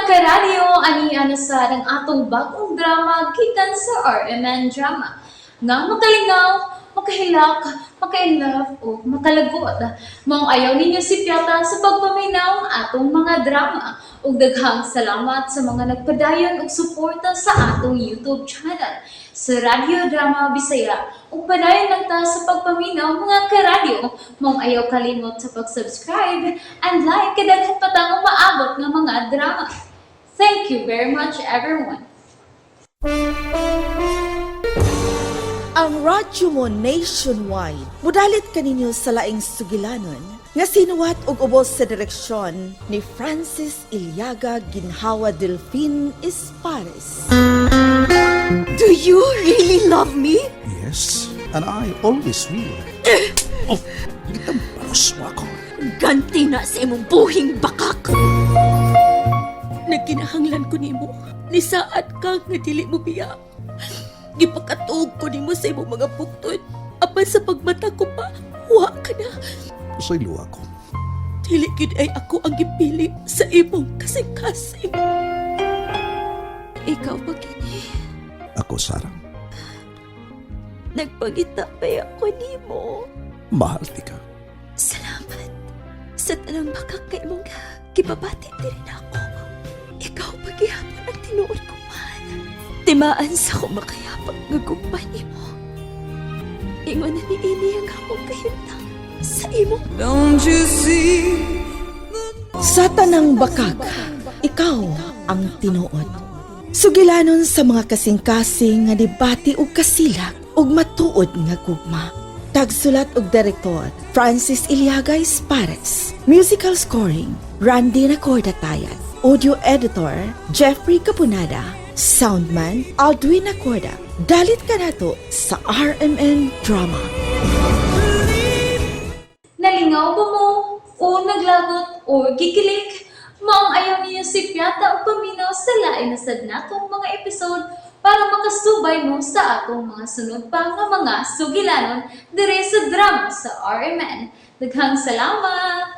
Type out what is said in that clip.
karadyo, ani sa ng atong bagong drama gikan sa RMN Drama. Nga makalingaw, makahilak, maka-inlove, o makalagod. Maong ayaw ninyo si Piata sa pagpaminaw ang atong mga drama. Ug daghang salamat sa mga nagpadayon ug suporta sa atong YouTube channel sa Radyo Drama Bisaya. Ug padayon lang ta sa pagpaminaw mga karadyo. Maong ayaw kalimot sa pag-subscribe and like kadaghan pa tang maabot nga mga drama. Thank you very much everyone. Ang radyo mo nationwide, mudalit kaninyo sa laing sugilanon, nga sinuwat og ubos sa direksyon ni Francis Iliaga Ginhawa Delfin Espares. Do you really love me? Yes, and I always will. Oh, gitang puswa ko. Ganti na sa imong buhing bakak. Nagkinahanglan ko nimo, nisaad ka nga dili mo biya. Gipakatuog ko nimo sa imong mga bukton. Apan sa pagmata ko pa, wa ka na. Usay luwa ko. Dili gid ay ako ang gipili sa imong kasing-kasing. Ikaw ba kini? Ako, Sarah. Nagpangita pa ako nimo. Mahal ti ka. Salamat sa tanang bakak kay mong kibabati din ako. Ikaw paghihapon ang tinuod ko, mahal. Timaan sa kumakayapag nga kumpanya mo. Ingon na ni ini ang akong kahintang sa imo. Don't you see? Sa tanang bakag, ikaw ang tinuod. Sugilanon sa mga kasing-kasing nga debate ug kasilag ug matuod nga gugma. Tagsulat ug direktor Francis Iliaga Espares. Musical scoring Randy Nacordatayag. Audio editor Jeffrey Capunada. Soundman Aldwin Nacorda. Dalit ka nato sa RMN Drama. Nalingaw ba mo? O naglagot? O gikilik? Maong ayaw niyo si Piata o paminaw sa lain na sad natong mga episode para makasubay mo sa atong mga sunod pa nga mga sugilanon dire sa drama sa RMN. Daghang salamat!